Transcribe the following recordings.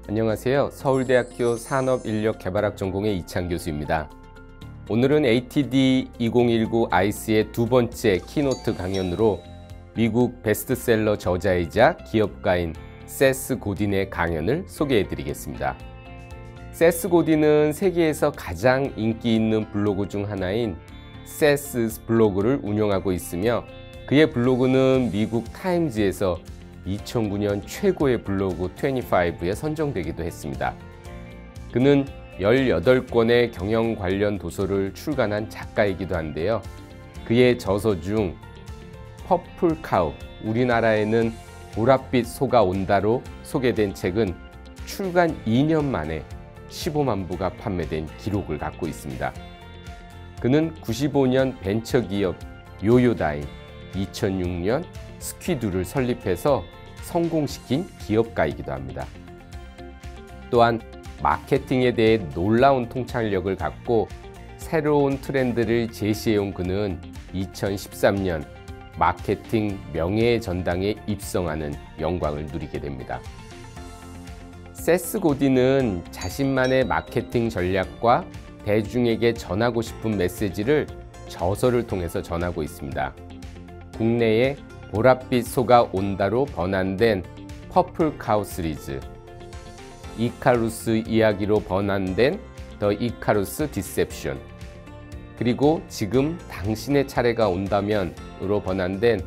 안녕하세요. 서울대학교 산업인력개발학 전공의 이창 교수입니다. 오늘은 ATD 2019 아이스의 두 번째 키노트 강연으로 미국 베스트셀러 저자이자 기업가인 세스 고딘의 강연을 소개해 드리겠습니다. 세스 고딘은 세계에서 가장 인기 있는 블로그 중 하나인 세스 블로그를 운영하고 있으며 그의 블로그는 미국 타임즈에서 2009년 최고의 블로그 25에 선정되기도 했습니다. 그는 18권의 경영 관련 도서를 출간한 작가이기도 한데요. 그의 저서 중 퍼플 카우, 우리나라에는 보랏빛 소가 온다로 소개된 책은 출간 2년 만에 15만 부가 판매된 기록을 갖고 있습니다. 그는 95년 벤처기업 요요다이, 2006년 스퀴드를 설립해서 성공시킨 기업가이기도 합니다. 또한 마케팅에 대해 놀라운 통찰력을 갖고 새로운 트렌드를 제시해온 그는 2013년 마케팅 명예의 전당에 입성하는 영광을 누리게 됩니다. 세스 고딘은 자신만의 마케팅 전략과 대중에게 전하고 싶은 메시지를 저서를 통해서 전하고 있습니다. 국내에 보랏빛 소가 온다로 번안된 퍼플 카우 시리즈, 이카루스 이야기로 번안된 더 이카루스 디셉션, 그리고 지금 당신의 차례가 온다면으로 번안된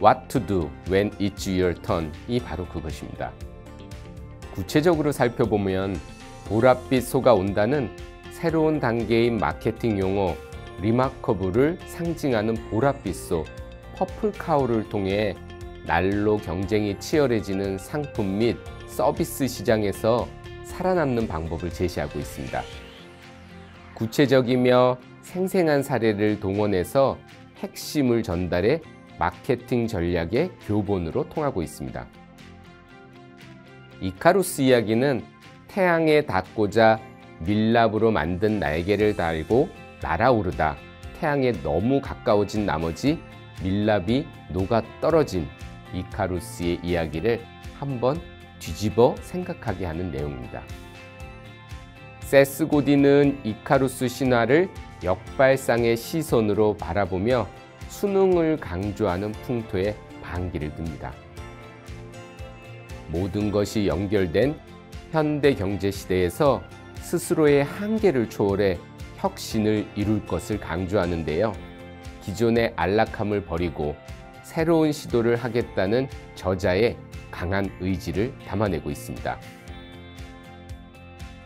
What to do when it's your turn이 바로 그것입니다. 구체적으로 살펴보면 보랏빛 소가 온다는 새로운 단계인 마케팅 용어 리마커블을 상징하는 보랏빛 소 퍼플 카우를 통해 날로 경쟁이 치열해지는 상품 및 서비스 시장에서 살아남는 방법을 제시하고 있습니다. 구체적이며 생생한 사례를 동원해서 핵심을 전달해 마케팅 전략의 교본으로 통하고 있습니다. 이카루스 이야기는 태양에 닿고자 밀랍으로 만든 날개를 달고 날아오르다 태양에 너무 가까워진 나머지 밀랍이 녹아 떨어진 이카루스의 이야기를 한번 뒤집어 생각하게 하는 내용입니다. 세스 고딘은 이카루스 신화를 역발상의 시선으로 바라보며 수능을 강조하는 풍토에 반기를 듭니다. 모든 것이 연결된 현대 경제 시대에서 스스로의 한계를 초월해 혁신을 이룰 것을 강조하는데요. 기존의 안락함을 버리고 새로운 시도를 하겠다는 저자의 강한 의지를 담아내고 있습니다.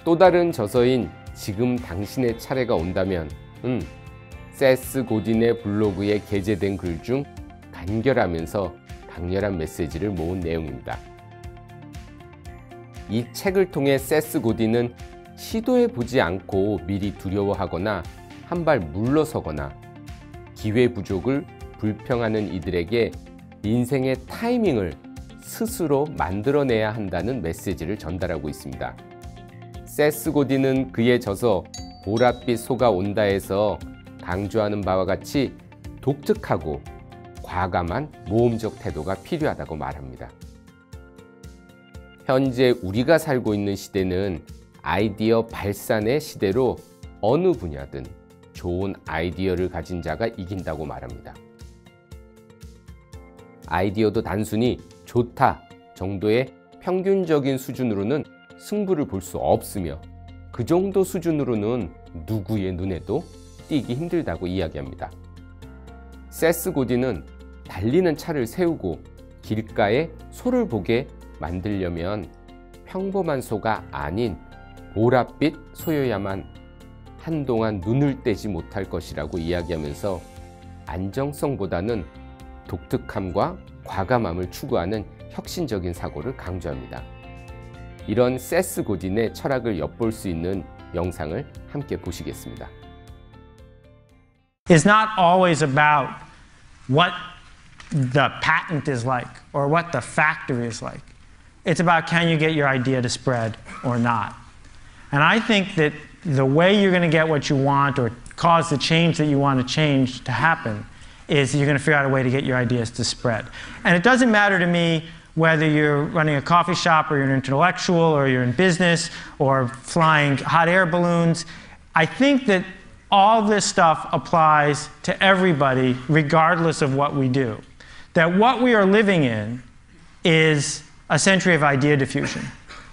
또 다른 저서인 지금 당신의 차례가 온다면 세스 고딘의 블로그에 게재된 글 중 간결하면서 강렬한 메시지를 모은 내용입니다. 이 책을 통해 세스 고딘은 시도해보지 않고 미리 두려워하거나 한 발 물러서거나 기회 부족을 불평하는 이들에게 인생의 타이밍을 스스로 만들어내야 한다는 메시지를 전달하고 있습니다. 세스 고딘은 그의 저서 보랏빛 소가 온다에서 강조하는 바와 같이 독특하고 과감한 모험적 태도가 필요하다고 말합니다. 현재 우리가 살고 있는 시대는 아이디어 발산의 시대로 어느 분야든 좋은 아이디어를 가진 자가 이긴다고 말합니다. 아이디어도 단순히 좋다 정도의 평균적인 수준으로는 승부를 볼 수 없으며 그 정도 수준으로는 누구의 눈에도 띄기 힘들다고 이야기합니다. 세스 고딘은 달리는 차를 세우고 길가에 소를 보게 만들려면 평범한 소가 아닌 보랏빛 소여야만 한동안 눈을 떼지 못할 것이라고 이야기하면서 안정성보다는 독특함과 과감함을 추구하는 혁신적인 사고를 강조합니다. 이런 세스 고딘의 철학을 엿볼 수 있는 영상을 함께 보시겠습니다. It's not always about what the patent is like or what the factory is like. It's about can you get your idea to spread or not. And I think that the way you're going to get what you want or cause the change that you want to change to happen is you're going to figure out a way to get your ideas to spread. And it doesn't matter to me whether you're running a coffee shop or you're an intellectual or you're in business or flying hot air balloons. I think that all this stuff applies to everybody regardless of what we do. That what we are living in is a century of idea diffusion.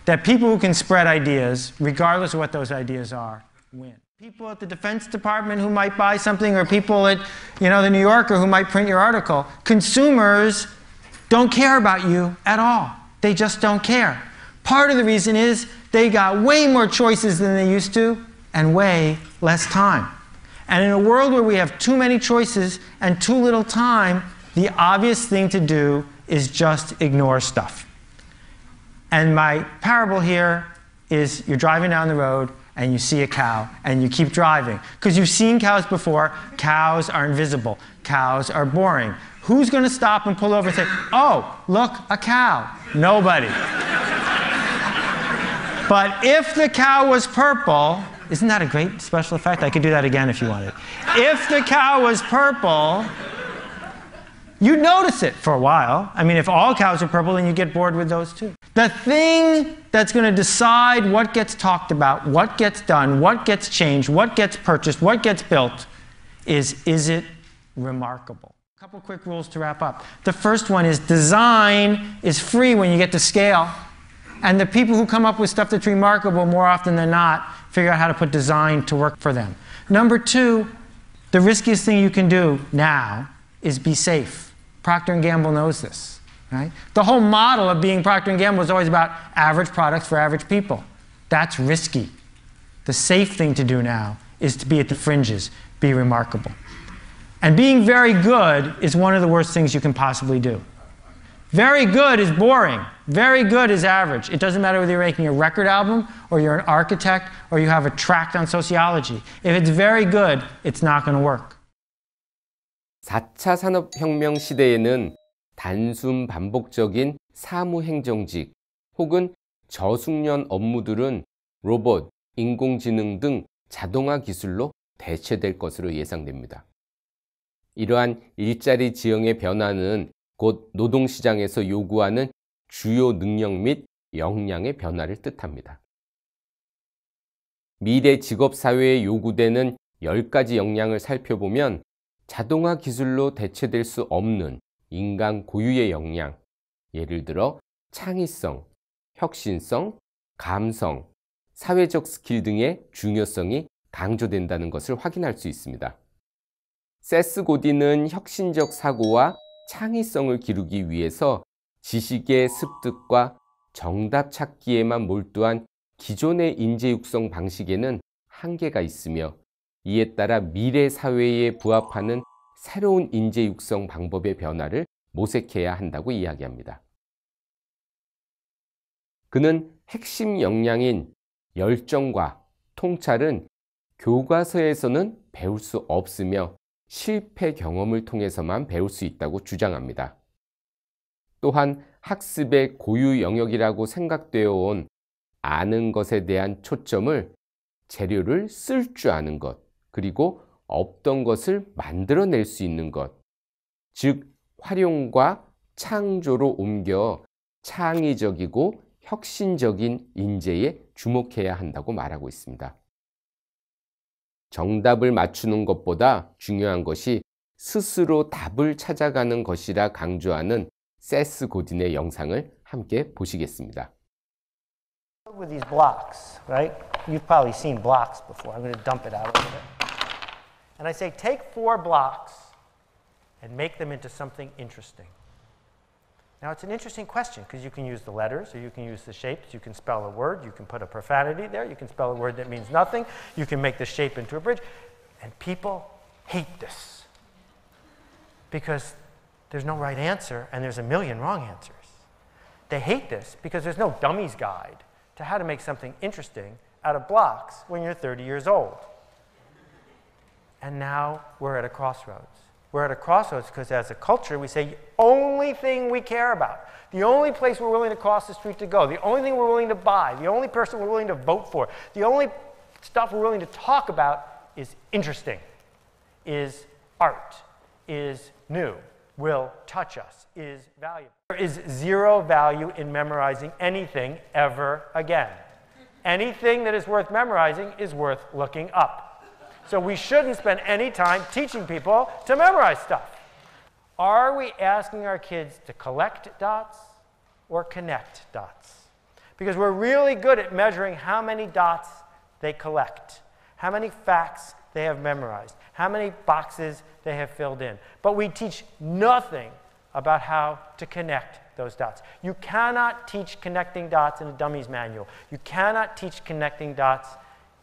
That people who can spread ideas, regardless of what those ideas are, win. People at the Defense Department who might buy something, or people at the New Yorker who might print your article, consumers don't care about you at all. They just don't care. Part of the reason is they got way more choices than they used to and way less time. And in a world where we have too many choices and too little time, the obvious thing to do is just ignore stuff. And my parable here is you're driving down the road and you see a cow and you keep driving. Because you've seen cows before. Cows are invisible. Cows are boring. Who's going to stop and pull over and say, oh, look, a cow? Nobody. But if the cow was purple, isn't that a great special effect? I could do that again if you wanted. If the cow was purple, you'd notice it for a while. I mean, if all cows are purple, then you get bored with those too. The thing that's going to decide what gets talked about, what gets done, what gets changed, what gets purchased, what gets built is it remarkable? A couple quick rules to wrap up. The first one is design is free when you get to scale. And the people who come up with stuff that's remarkable more often than not figure out how to put design to work for them. Number two, the riskiest thing you can do now is be safe. Procter & Gamble knows this, right? The whole model of being Procter & Gamble is always about average products for average people. That's risky. The safe thing to do now is to be at the fringes, be remarkable. And being very good is one of the worst things you can possibly do. Very good is boring. Very good is average. It doesn't matter whether you're making a record album or you're an architect or you have a tract on sociology. If it's very good, it's not going to work. 4차 산업혁명 시대에는 단순 반복적인 사무행정직 혹은 저숙련 업무들은 로봇, 인공지능 등 자동화 기술로 대체될 것으로 예상됩니다. 이러한 일자리 지형의 변화는 곧 노동시장에서 요구하는 주요 능력 및 역량의 변화를 뜻합니다. 미래 직업사회에 요구되는 10가지 역량을 살펴보면 자동화 기술로 대체될 수 없는 인간 고유의 역량, 예를 들어 창의성, 혁신성, 감성, 사회적 스킬 등의 중요성이 강조된다는 것을 확인할 수 있습니다. 세스 고딘은 혁신적 사고와 창의성을 기르기 위해서 지식의 습득과 정답 찾기에만 몰두한 기존의 인재 육성 방식에는 한계가 있으며 이에 따라 미래 사회에 부합하는 새로운 인재 육성 방법의 변화를 모색해야 한다고 이야기합니다. 그는 핵심 역량인 열정과 통찰은 교과서에서는 배울 수 없으며 실패 경험을 통해서만 배울 수 있다고 주장합니다. 또한 학습의 고유 영역이라고 생각되어 온 아는 것에 대한 초점을 재료를 쓸 줄 아는 것, 그리고 없던 것을 만들어낼 수 있는 것, 즉 활용과 창조로 옮겨 창의적이고 혁신적인 인재에 주목해야 한다고 말하고 있습니다. 정답을 맞추는 것보다 중요한 것이 스스로 답을 찾아가는 것이라 강조하는 세스 고딘의 영상을 함께 보시겠습니다. With these blocks, right? You've probably seen blocks before. I'm going to dump it out a little bit. And I say, take 4 blocks and make them into something interesting. Now, it's an interesting question because you can use the letters or you can use the shapes. You can spell a word. You can put a profanity there. You can spell a word that means nothing. You can make the shape into a bridge. And people hate this because there's no right answer and there's a million wrong answers. They hate this because there's no dummy's guide to how to make something interesting out of blocks when you're 30 years old. And now we're at a crossroads. We're at a crossroads because as a culture we say the only thing we care about, the only place we're willing to cross the street to go, the only thing we're willing to buy, the only person we're willing to vote for, the only stuff we're willing to talk about is interesting, is art, is new, will touch us is valuable. There is zero value in memorizing anything ever again. Anything that is worth memorizing is worth looking up. So we shouldn't spend any time teaching people to memorize stuff. Are we asking our kids to collect dots or connect dots? Because we're really good at measuring how many dots they collect, how many facts they have memorized, how many boxes they have filled in. But we teach nothing about how to connect those dots. You cannot teach connecting dots in a dummies manual. You cannot teach connecting dots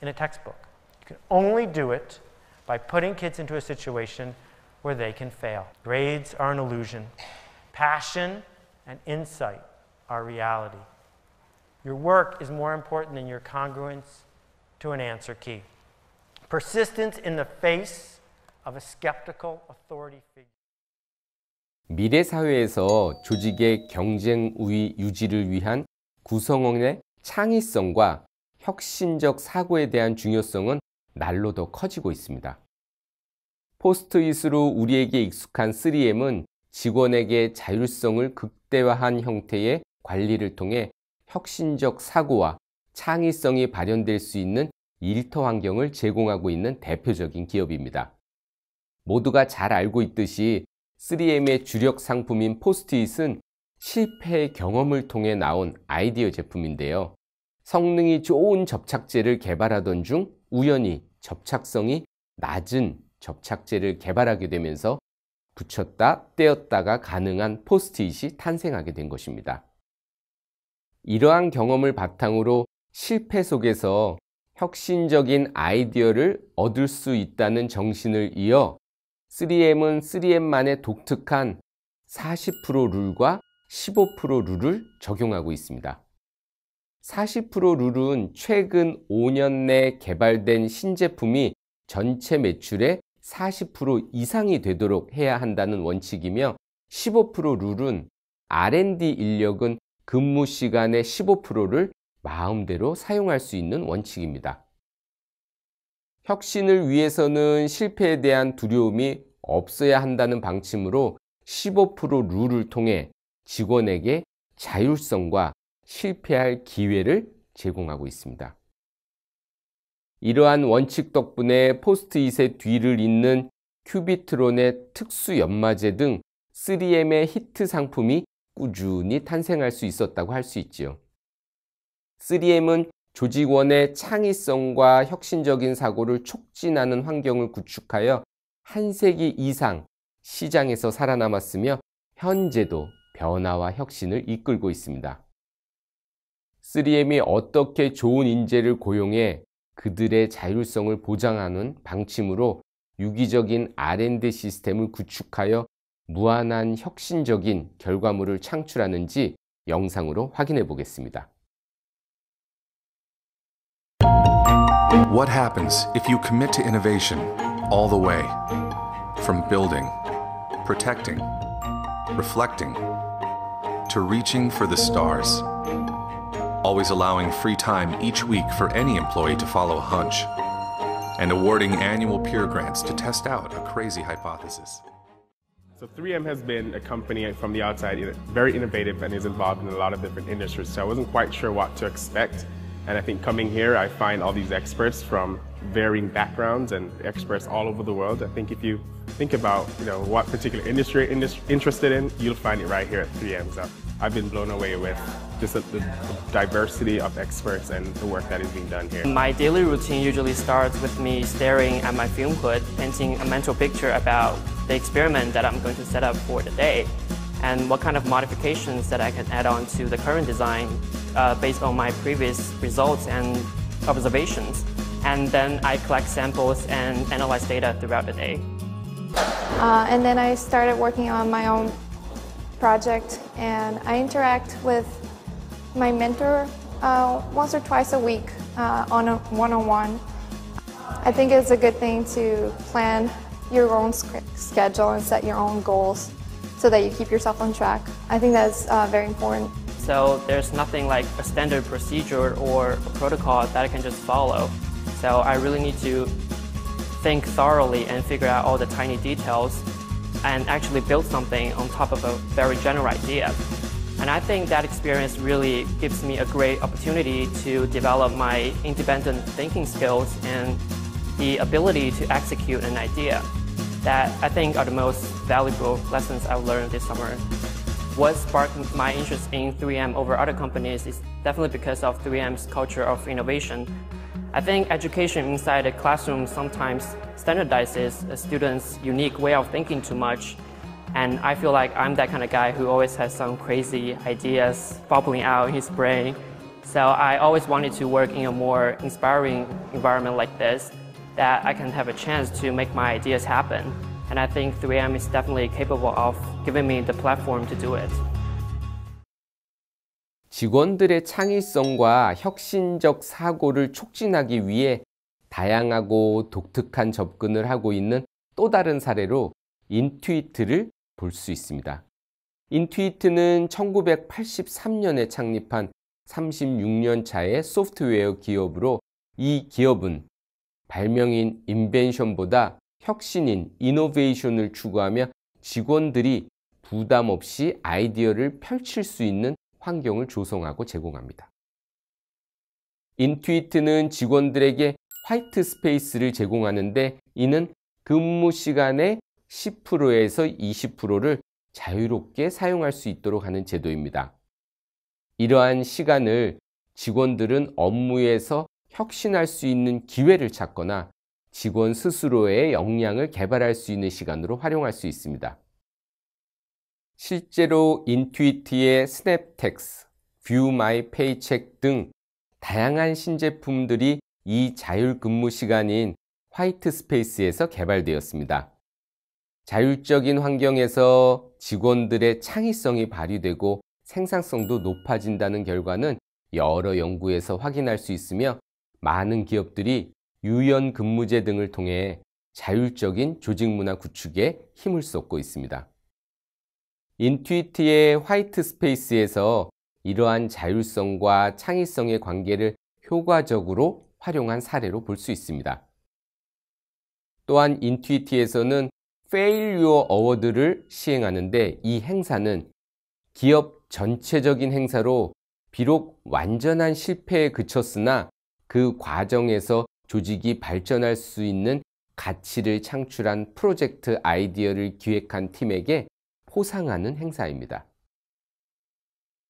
in a textbook. You can only do it by putting kids into a situation where they can fail. Grades are an illusion. Passion and insight are reality. Your work is more important than your congruence to an answer key. Persistence in the face of a skeptical authority figure. 미래 사회에서 조직의 경쟁 우위 유지를 위한 구성원의 창의성과 혁신적 사고에 대한 중요성은 날로 더 커지고 있습니다. 포스트잇으로 우리에게 익숙한 3M은 직원에게 자율성을 극대화한 형태의 관리를 통해 혁신적 사고와 창의성이 발현될 수 있는 일터 환경을 제공하고 있는 대표적인 기업입니다. 모두가 잘 알고 있듯이 3M의 주력 상품인 포스트잇은 실패의 경험을 통해 나온 아이디어 제품인데요. 성능이 좋은 접착제를 개발하던 중 우연히 접착성이 낮은 접착제를 개발하게 되면서 붙였다 떼었다가 가능한 포스트잇이 탄생하게 된 것입니다. 이러한 경험을 바탕으로 실패 속에서 혁신적인 아이디어를 얻을 수 있다는 정신을 이어 3M은 3M만의 독특한 40% 룰과 15% 룰을 적용하고 있습니다. 40% 룰은 최근 5년 내 개발된 신제품이 전체 매출의 40% 이상이 되도록 해야 한다는 원칙이며 15% 룰은 R&D 인력은 근무 시간의 15%를 마음대로 사용할 수 있는 원칙입니다. 혁신을 위해서는 실패에 대한 두려움이 없어야 한다는 방침으로 15% 룰을 통해 직원에게 자율성과 실패할 기회를 제공하고 있습니다. 이러한 원칙 덕분에 포스트잇의 뒤를 잇는 큐비트론의 특수 연마제 등 3M의 히트 상품이 꾸준히 탄생할 수 있었다고 할 수 있지요. 3M은 조직원의 창의성과 혁신적인 사고를 촉진하는 환경을 구축하여 한 세기 이상 시장에서 살아남았으며 현재도 변화와 혁신을 이끌고 있습니다. 3M이 어떻게 좋은 인재를 고용해 그들의 자율성을 보장하는 방침으로 유기적인 R&D 시스템을 구축하여 무한한 혁신적인 결과물을 창출하는지 영상으로 확인해 보겠습니다. What happens if you commit to innovation all the way? From building, protecting, reflecting, to reaching for the stars. Always allowing free time each week for any employee to follow a hunch. And awarding annual peer grants to test out a crazy hypothesis. So 3M has been a company from the outside very innovative and is involved in a lot of different industries. So I wasn't quite sure what to expect. And I think coming here, I find all these experts from varying backgrounds and experts all over the world. I think if you think about what particular industry you're interested in, you'll find it right here at 3M. So I've been blown away with just the diversity of experts and the work that is being done here. My daily routine usually starts with me staring at my fume hood, painting a mental picture about the experiment that I'm going to set up for the day and what kind of modifications that I can add on to the current design based on my previous results and observations. And then I collect samples and analyze data throughout the day. And then I started working on my own project, and I interact with my mentor once or twice a week on a one-on-one. I think it's a good thing to plan your own schedule and set your own goals so that you keep yourself on track. I think that's very important. So there's nothing like a standard procedure or a protocol that I can just follow. So I really need to think thoroughly and figure out all the tiny details and actually build something on top of a very general idea. And I think that experience really gives me a great opportunity to develop my independent thinking skills and the ability to execute an idea that I think are the most valuable lessons I've learned this summer. What sparked my interest in 3M over other companies is definitely because of 3M's culture of innovation. I think education inside a classroom sometimes standardizes a student's unique way of thinking too much. And I feel like I'm that kind of guy who always has some crazy ideas bubbling out in his brain. So I always wanted to work in a more inspiring environment like this, that I can have a chance to make my ideas happen. And I think 3M is definitely capable of giving me the platform to do it. 직원들의 창의성과 혁신적 사고를 촉진하기 위해 다양하고 독특한 접근을 하고 있는 또 다른 사례로 인투이트를 볼 수 있습니다. 인투이트는 1983년에 창립한 36년 차의 소프트웨어 기업으로 이 기업은 발명인 인벤션보다 혁신인 이노베이션을 추구하며 직원들이 부담 없이 아이디어를 펼칠 수 있는 환경을 조성하고 제공합니다. 인투이트는 직원들에게 화이트 스페이스를 제공하는데 이는 근무 시간의 10%에서 20%를 자유롭게 사용할 수 있도록 하는 제도입니다. 이러한 시간을 직원들은 업무에서 혁신할 수 있는 기회를 찾거나 직원 스스로의 역량을 개발할 수 있는 시간으로 활용할 수 있습니다. 실제로 인투이트의 스냅텍스, 뷰 마이 페이책 등 다양한 신제품들이 이 자율 근무 시간인 화이트 스페이스에서 개발되었습니다. 자율적인 환경에서 직원들의 창의성이 발휘되고 생산성도 높아진다는 결과는 여러 연구에서 확인할 수 있으며 많은 기업들이 유연 근무제 등을 통해 자율적인 조직 문화 구축에 힘을 쏟고 있습니다. 인투이트의 화이트 스페이스에서 이러한 자율성과 창의성의 관계를 효과적으로 활용한 사례로 볼 수 있습니다. 또한 인투이트에서는 Failure 어워드를 시행하는데 이 행사는 기업 전체적인 행사로 비록 완전한 실패에 그쳤으나 그 과정에서 조직이 발전할 수 있는 가치를 창출한 프로젝트 아이디어를 기획한 팀에게 포상하는 행사입니다.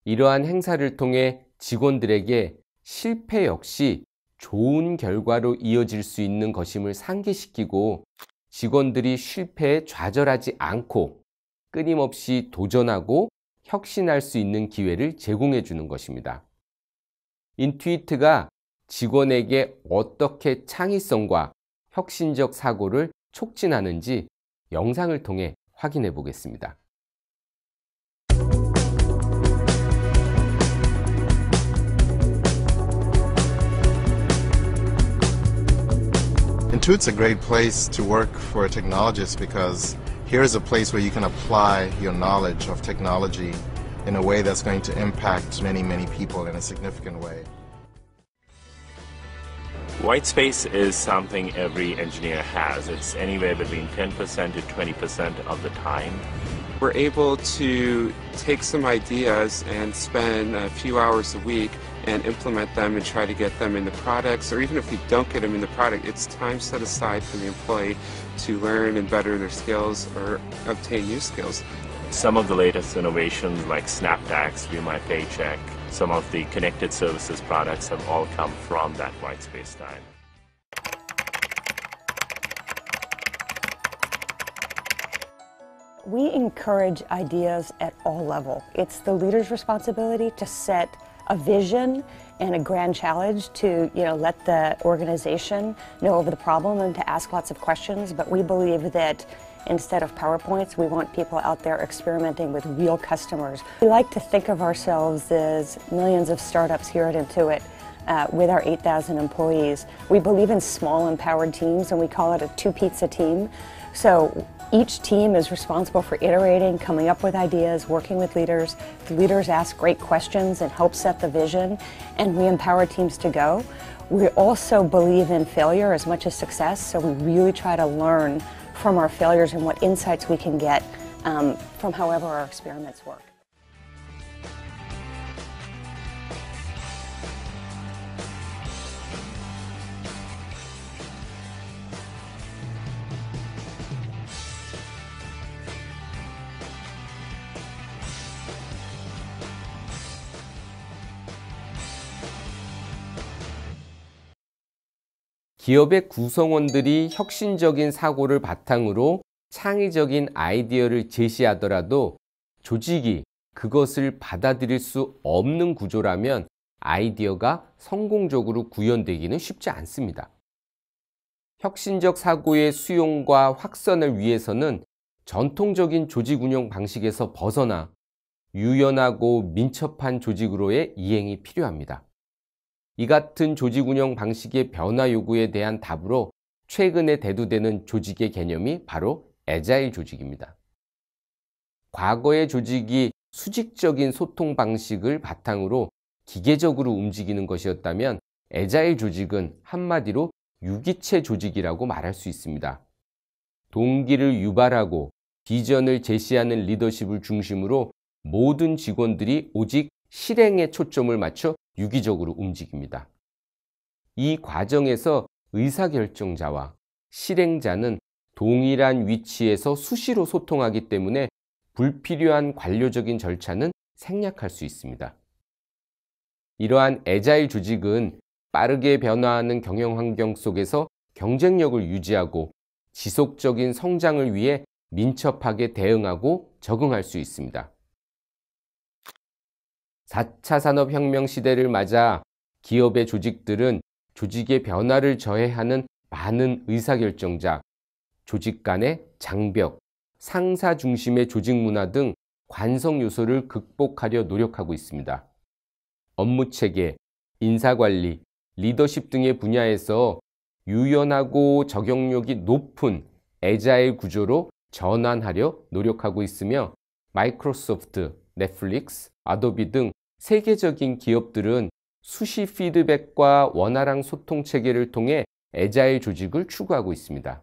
이러한 행사를 통해 직원들에게 실패 역시 좋은 결과로 이어질 수 있는 것임을 상기시키고 직원들이 실패에 좌절하지 않고 끊임없이 도전하고 혁신할 수 있는 기회를 제공해 주는 것입니다. 인투이트가 직원에게 어떻게 창의성과 혁신적 사고를 촉진하는지 영상을 통해 확인해 보겠습니다. Intuit's a great place to work for a technologist because here's a place where you can apply your knowledge of technology in a way that's going to impact many, many people in a significant way. White space is something every engineer has. It's anywhere between 10% to 20% of the time. We're able to take some ideas and spend a few hours a week and implement them and try to get them in the products, or even if we don't get them in the product, it's time set aside for the employee to learn and better their skills or obtain new skills. Some of the latest innovations like SnapTax, View My Paycheck, some of the connected services products have all come from that white space time. We encourage ideas at all levels. It's the leader's responsibility to set a vision and a grand challenge to, let the organization know of the problem and to ask lots of questions. But we believe that instead of PowerPoints, we want people out there experimenting with real customers. We like to think of ourselves as millions of startups here at Intuit with our 8,000 employees. We believe in small empowered teams and we call it a two-pizza team. So each team is responsible for iterating, coming up with ideas, working with leaders. The leaders ask great questions and help set the vision, and we empower teams to go. We also believe in failure as much as success, so we really try to learn from our failures and what insights we can get from however our experiments work. 기업의 구성원들이 혁신적인 사고를 바탕으로 창의적인 아이디어를 제시하더라도 조직이 그것을 받아들일 수 없는 구조라면 아이디어가 성공적으로 구현되기는 쉽지 않습니다. 혁신적 사고의 수용과 확산을 위해서는 전통적인 조직 운영 방식에서 벗어나 유연하고 민첩한 조직으로의 이행이 필요합니다. 이 같은 조직 운영 방식의 변화 요구에 대한 답으로 최근에 대두되는 조직의 개념이 바로 애자일 조직입니다. 과거의 조직이 수직적인 소통 방식을 바탕으로 기계적으로 움직이는 것이었다면 애자일 조직은 한마디로 유기체 조직이라고 말할 수 있습니다. 동기를 유발하고 비전을 제시하는 리더십을 중심으로 모든 직원들이 오직 실행에 초점을 맞춰 유기적으로 움직입니다. 이 과정에서 의사결정자와 실행자는 동일한 위치에서 수시로 소통하기 때문에 불필요한 관료적인 절차는 생략할 수 있습니다. 이러한 애자일 조직은 빠르게 변화하는 경영 환경 속에서 경쟁력을 유지하고 지속적인 성장을 위해 민첩하게 대응하고 적응할 수 있습니다. 4차 산업혁명 시대를 맞아 기업의 조직들은 조직의 변화를 저해하는 많은 의사결정자, 조직 간의 장벽, 상사 중심의 조직 문화 등 관성 요소를 극복하려 노력하고 있습니다. 업무체계, 인사관리, 리더십 등의 분야에서 유연하고 적용력이 높은 애자일 구조로 전환하려 노력하고 있으며 마이크로소프트, 넷플릭스, 아도비 등 세계적인 기업들은 수시 피드백과 원활한 소통 체계를 통해 애자일 조직을 추구하고 있습니다.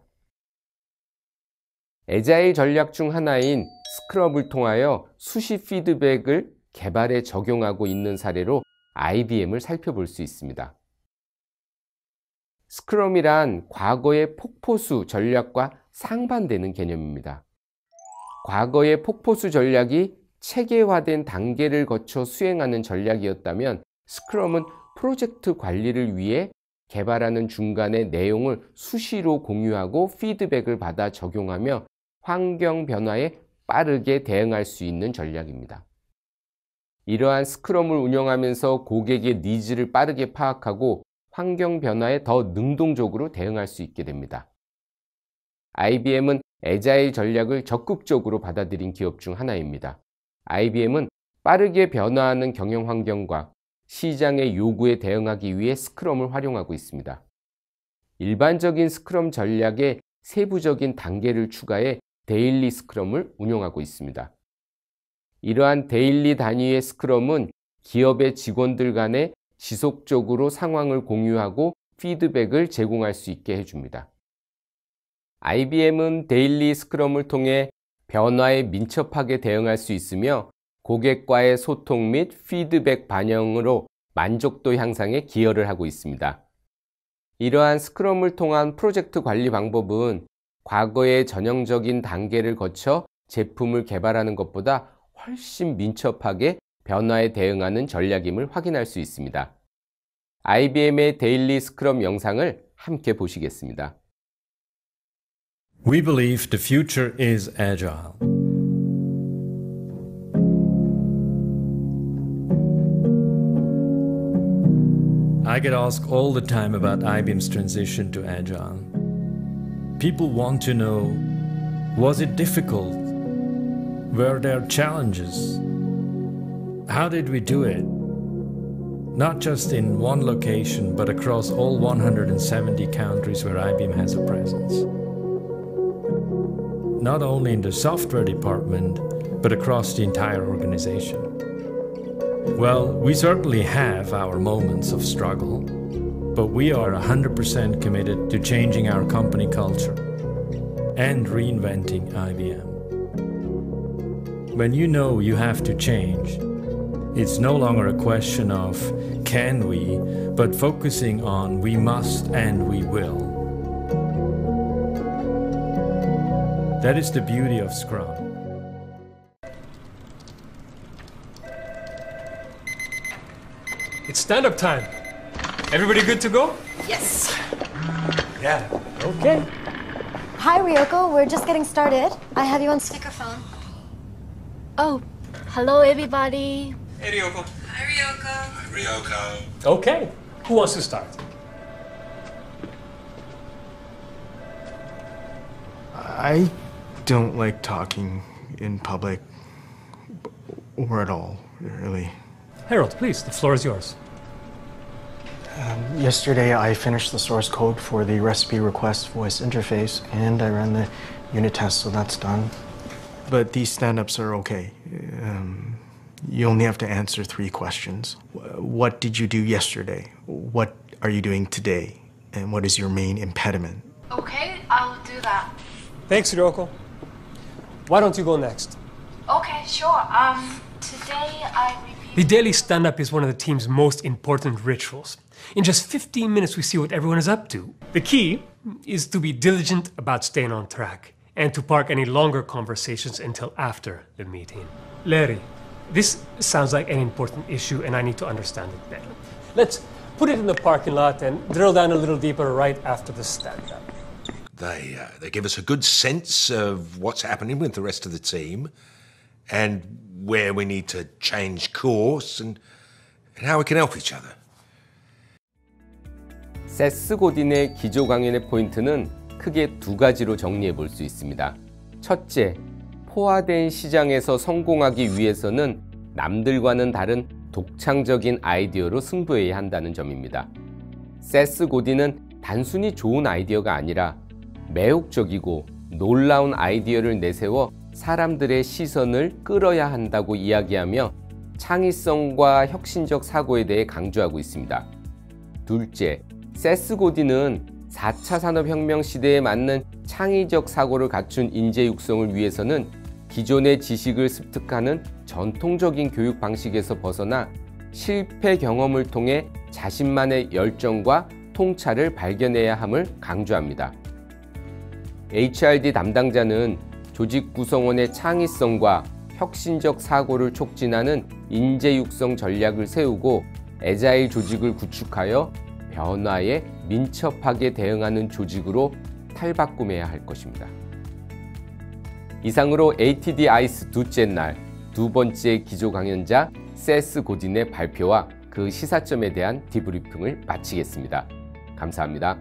애자일 전략 중 하나인 스크럼을 통하여 수시 피드백을 개발에 적용하고 있는 사례로 IBM을 살펴볼 수 있습니다. 스크럼이란 과거의 폭포수 전략과 상반되는 개념입니다. 과거의 폭포수 전략이 체계화된 단계를 거쳐 수행하는 전략이었다면 스크럼은 프로젝트 관리를 위해 개발하는 중간에 내용을 수시로 공유하고 피드백을 받아 적용하며 환경 변화에 빠르게 대응할 수 있는 전략입니다. 이러한 스크럼을 운영하면서 고객의 니즈를 빠르게 파악하고 환경 변화에 더 능동적으로 대응할 수 있게 됩니다. IBM은 애자일 전략을 적극적으로 받아들인 기업 중 하나입니다. IBM은 빠르게 변화하는 경영 환경과 시장의 요구에 대응하기 위해 스크럼을 활용하고 있습니다. 일반적인 스크럼 전략에 세부적인 단계를 추가해 데일리 스크럼을 운영하고 있습니다. 이러한 데일리 단위의 스크럼은 기업의 직원들 간에 지속적으로 상황을 공유하고 피드백을 제공할 수 있게 해줍니다. IBM은 데일리 스크럼을 통해 변화에 민첩하게 대응할 수 있으며 고객과의 소통 및 피드백 반영으로 만족도 향상에 기여를 하고 있습니다. 이러한 스크럼을 통한 프로젝트 관리 방법은 과거의 전형적인 단계를 거쳐 제품을 개발하는 것보다 훨씬 민첩하게 변화에 대응하는 전략임을 확인할 수 있습니다. IBM의 데일리 스크럼 영상을 함께 보시겠습니다. We believe the future is agile. I get asked all the time about IBM's transition to agile. People want to know, was it difficult? Were there challenges? How did we do it? Not just in one location, but across all 170 countries where IBM has a presence. Not only in the software department, but across the entire organization. Well, we certainly have our moments of struggle, but we are 100% committed to changing our company culture. and reinventing IBM. When you know you have to change, it's no longer a question of can we, but focusing on we must and we will. That is the beauty of Scrum. It's stand-up time. Everybody good to go? Yes. Yeah. Okay. Hi, Ryoko. We're just getting started. I have you on speakerphone. Oh, hello, everybody. Hey, Ryoko. Hi, Ryoko. Hi, Ryoko. Okay. Who wants to start? I don't like talking in public, or at all, really. Harold, please, the floor is yours. Yesterday, I finished the source code for the recipe request voice interface, and I ran the unit test, so that's done. But these stand-ups are okay. You only have to answer 3 questions. What did you do yesterday? What are you doing today? And what is your main impediment? Okay, I'll do that. Thanks, Ryoko. Why don't you go next? Okay, sure. Today I repeat. The daily stand-up is one of the team's most important rituals. In just 15 minutes, we see what everyone is up to. The key is to be diligent about staying on track and to park any longer conversations until after the meeting. Larry, this sounds like an important issue and I need to understand it better. Let's put it in the parking lot and drill down a little deeper right after the stand-up. They give us a good sense of what's happening with the rest of the team and where we need to change course and how we can help each other. 세스 고딘의 기조 강연의 포인트는 크게 2가지로 정리해 볼 수 있습니다. 첫째, 포화된 시장에서 성공하기 위해서는 남들과는 다른 독창적인 아이디어로 승부해야 한다는 점입니다. 세스 고딘은 단순히 좋은 아이디어가 아니라 매혹적이고 놀라운 아이디어를 내세워 사람들의 시선을 끌어야 한다고 이야기하며 창의성과 혁신적 사고에 대해 강조하고 있습니다. 둘째, 세스 고딘은 4차 산업혁명 시대에 맞는 창의적 사고를 갖춘 인재 육성을 위해서는 기존의 지식을 습득하는 전통적인 교육 방식에서 벗어나 실패 경험을 통해 자신만의 열정과 통찰을 발견해야 함을 강조합니다. HRD 담당자는 조직 구성원의 창의성과 혁신적 사고를 촉진하는 인재 육성 전략을 세우고 애자일 조직을 구축하여 변화에 민첩하게 대응하는 조직으로 탈바꿈해야 할 것입니다. 이상으로 ATD 아이스 둘째 날 2번째 기조 강연자 세스 고딘의 발표와 그 시사점에 대한 디브리핑을 마치겠습니다. 감사합니다.